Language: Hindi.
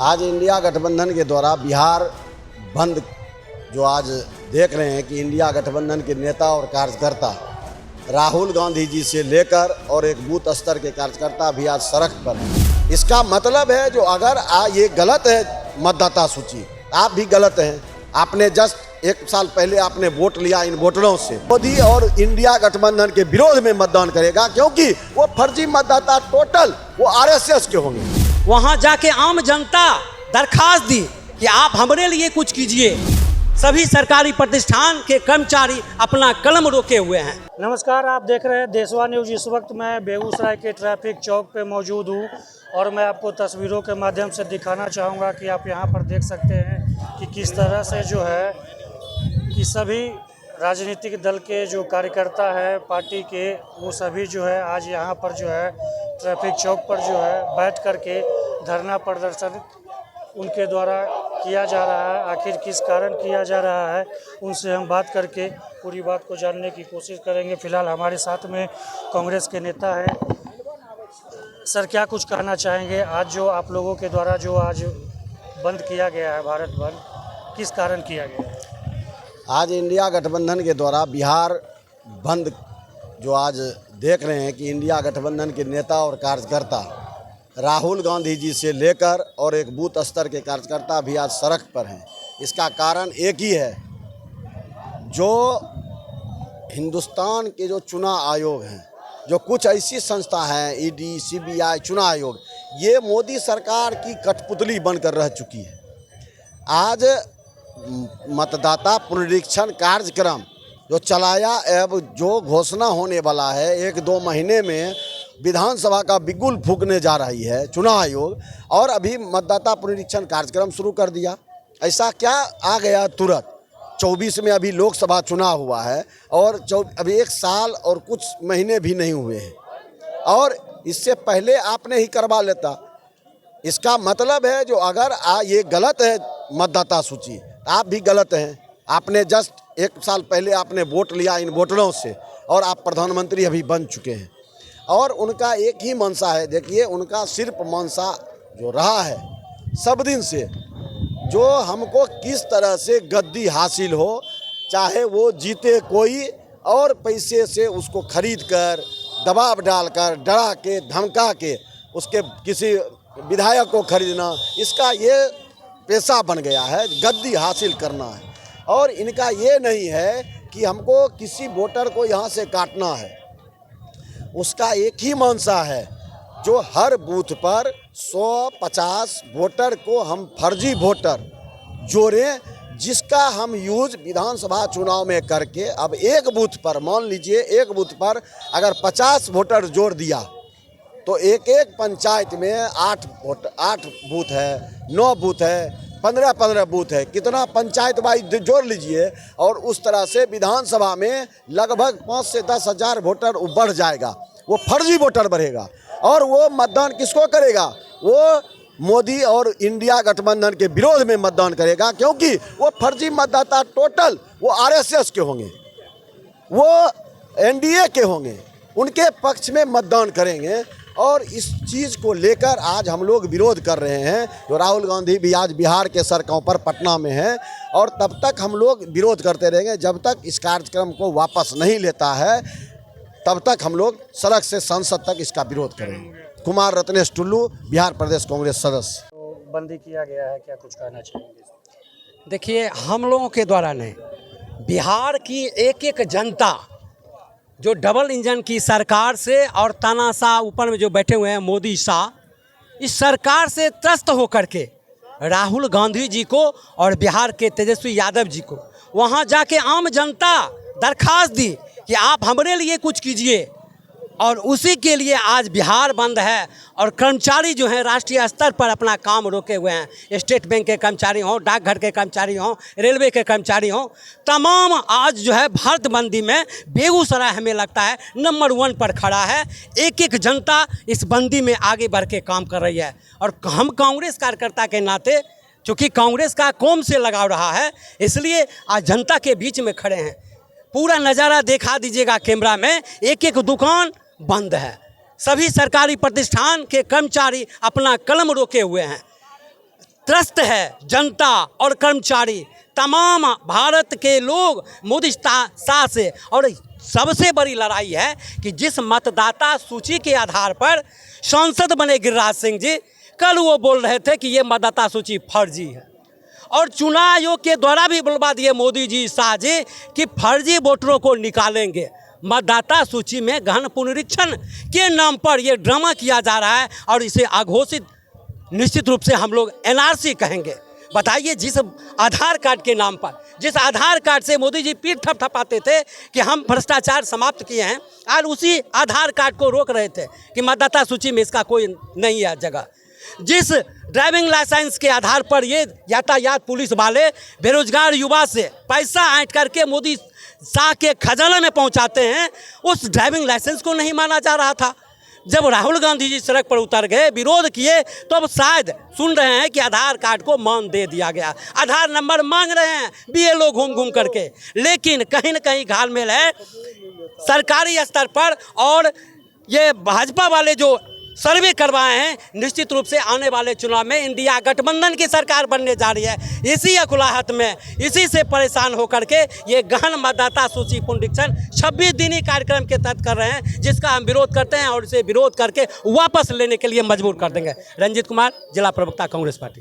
आज इंडिया गठबंधन के द्वारा बिहार बंद जो आज देख रहे हैं कि इंडिया गठबंधन के नेता और कार्यकर्ता राहुल गांधी जी से लेकर और एक बूथ स्तर के कार्यकर्ता भी आज सड़क पर हैं। इसका मतलब है जो अगर ये गलत है मतदाता सूची, आप भी गलत हैं। आपने जस्ट एक साल पहले आपने वोट लिया इन वोटरों से। मोदी और इंडिया गठबंधन के विरोध में मतदान करेगा क्योंकि वो फर्जी मतदाता टोटल वो आरएसएस के होंगे। वहां जाके आम जनता दरखास्त दी कि आप हमारे लिए कुछ कीजिए। सभी सरकारी प्रतिष्ठान के कर्मचारी अपना कलम रोके हुए हैं। नमस्कार, आप देख रहे हैं देशवा न्यूज। इस वक्त मैं बेगूसराय के ट्रैफिक चौक पे मौजूद हूँ और मैं आपको तस्वीरों के माध्यम से दिखाना चाहूँगा कि आप यहाँ पर देख सकते हैं कि किस तरह से जो है कि सभी राजनीतिक दल के जो कार्यकर्ता है पार्टी के, वो सभी जो है आज यहाँ पर जो है ट्रैफिक चौक पर जो है बैठ कर के धरना प्रदर्शन उनके द्वारा किया जा रहा है। आखिर किस कारण किया जा रहा है, उनसे हम बात करके पूरी बात को जानने की कोशिश करेंगे। फिलहाल हमारे साथ में कांग्रेस के नेता हैं। सर, क्या कुछ कहना चाहेंगे? आज जो आप लोगों के द्वारा जो आज बंद किया गया है, भारत बंद, किस कारण किया गया है? आज इंडिया गठबंधन के द्वारा बिहार बंद जो आज देख रहे हैं कि इंडिया गठबंधन के नेता और कार्यकर्ता राहुल गांधी जी से लेकर और एक बूथ स्तर के कार्यकर्ता भी आज सड़क पर हैं। इसका कारण एक ही है, जो हिंदुस्तान के जो चुनाव आयोग हैं, जो कुछ ऐसी संस्था हैं, ईडी, सीबीआई, चुनाव आयोग, ये मोदी सरकार की कठपुतली बनकर रह चुकी है। आज मतदाता पुनरीक्षण कार्यक्रम जो चलाया, अब जो घोषणा होने वाला है 1-2 महीने में विधानसभा का बिगुल फूंकने जा रही है चुनाव आयोग, और अभी मतदाता पुनरीक्षण कार्यक्रम शुरू कर दिया। ऐसा क्या आ गया तुरंत? 24 में अभी लोकसभा चुनाव हुआ है और अभी 1 साल और कुछ महीने भी नहीं हुए हैं, और इससे पहले आपने ही करवा लेता। इसका मतलब है जो अगर ये गलत है मतदाता सूची, आप भी गलत हैं। आपने जस्ट 1 साल पहले आपने वोट लिया इन वोटरों से और आप प्रधानमंत्री अभी बन चुके हैं, और उनका एक ही मंशा है। देखिए, उनका सिर्फ मंशा जो रहा है सब दिन से, जो हमको किस तरह से गद्दी हासिल हो, चाहे वो जीते कोई, और पैसे से उसको खरीद कर, दबाव डालकर, डरा के, धमका के उसके किसी विधायक को खरीदना, इसका ये पेशा बन गया है, गद्दी हासिल करना है। और इनका ये नहीं है कि हमको किसी वोटर को यहाँ से काटना है। उसका एक ही मंशा है, जो हर बूथ पर 100-50 वोटर को हम फर्जी वोटर जोड़ें, जिसका हम यूज विधानसभा चुनाव में करके अब एक बूथ पर, मान लीजिए एक बूथ पर अगर 50 वोटर जोड़ दिया तो एक पंचायत में 8 बूथ है, 9 बूथ है, 15-15 बूथ है, कितना पंचायत वाइज जोड़ लीजिए, और उस तरह से विधानसभा में लगभग 5 से 10 हज़ार वोटर बढ़ जाएगा। वो फर्जी वोटर बढ़ेगा, और वो मतदान किसको करेगा? वो मोदी और इंडिया गठबंधन के विरोध में मतदान करेगा क्योंकि वो फर्जी मतदाता टोटल वो आरएसएस के होंगे, वो एनडीए के होंगे, उनके पक्ष में मतदान करेंगे। और इस चीज़ को लेकर आज हम लोग विरोध कर रहे हैं। जो राहुल गांधी भी आज बिहार के सड़कों पर पटना में हैं, और तब तक हम लोग विरोध करते रहेंगे जब तक इस कार्यक्रम को वापस नहीं लेता है, तब तक हम लोग सड़क से संसद तक इसका विरोध करेंगे। कुमार रत्नेश टुल्लू, बिहार प्रदेश कांग्रेस सदस्य। तो बंदी किया गया है, क्या कुछ कहना चाहेंगे? देखिए, हम लोगों के द्वारा नहीं, बिहार की एक जनता जो डबल इंजन की सरकार से और तानाशाह ऊपर में जो बैठे हुए हैं मोदी शाह, इस सरकार से त्रस्त होकर के राहुल गांधी जी को और बिहार के तेजस्वी यादव जी को वहां जाके आम जनता दरखास्त दी कि आप हमारे लिए कुछ कीजिए, और उसी के लिए आज बिहार बंद है। और कर्मचारी जो हैं राष्ट्रीय स्तर पर अपना काम रोके हुए हैं। स्टेट बैंक के कर्मचारी हों, डाकघर के कर्मचारी हों, रेलवे के कर्मचारी हों, तमाम आज जो है भारत बंदी में बेगूसराय हमें लगता है नंबर 1 पर खड़ा है। एक जनता इस बंदी में आगे बढ़ के काम कर रही है, और हम कांग्रेस कार्यकर्ता के नाते, चूँकि कांग्रेस का कौम से लगाव रहा है, इसलिए आज जनता के बीच में खड़े हैं। पूरा नज़ारा दिखा दीजिएगा कैमरा में, एक दुकान बंद है। सभी सरकारी प्रतिष्ठान के कर्मचारी अपना कलम रोके हुए हैं। त्रस्त है जनता और कर्मचारी, तमाम भारत के लोग मोदी शाह से। और सबसे बड़ी लड़ाई है कि जिस मतदाता सूची के आधार पर सांसद बने गिरिराज सिंह जी, कल वो बोल रहे थे कि ये मतदाता सूची फर्जी है, और चुनाव आयोग के द्वारा भी बुलवा दिए मोदी जी शाह जी कि फर्जी वोटरों को निकालेंगे। मतदाता सूची में गहन पुनरीक्षण के नाम पर ये ड्रामा किया जा रहा है, और इसे अघोषित निश्चित रूप से हम लोग एनआरसी कहेंगे। बताइए, जिस आधार कार्ड के नाम पर, जिस आधार कार्ड से मोदी जी पीठ थपथपाते थे कि हम भ्रष्टाचार समाप्त किए हैं, और उसी आधार कार्ड को रोक रहे थे कि मतदाता सूची में इसका कोई नहीं है जगह। जिस ड्राइविंग लाइसेंस के आधार पर ये यातायात पुलिस वाले बेरोजगार युवा से पैसा ऐंठ करके मोदी शाह के खजाना में पहुंचाते हैं, उस ड्राइविंग लाइसेंस को नहीं माना जा रहा था। जब राहुल गांधी जी सड़क पर उतर गए, विरोध किए, तो अब शायद सुन रहे हैं कि आधार कार्ड को मान दे दिया गया, आधार नंबर मांग रहे हैं बीएलओ घूम घूम करके। लेकिन कहीं न कहीं घालमेल है सरकारी स्तर पर, और ये भाजपा वाले जो सर्वे करवाए हैं, निश्चित रूप से आने वाले चुनाव में इंडिया गठबंधन की सरकार बनने जा रही है। इसी अकुलाहट में, इसी से परेशान होकर के ये गहन मतदाता सूची पुनरीक्षण 26 दिनी कार्यक्रम के तहत कर रहे हैं, जिसका हम विरोध करते हैं और इसे विरोध करके वापस लेने के लिए मजबूर कर देंगे। रंजीत कुमार, जिला प्रवक्ता, कांग्रेस पार्टी।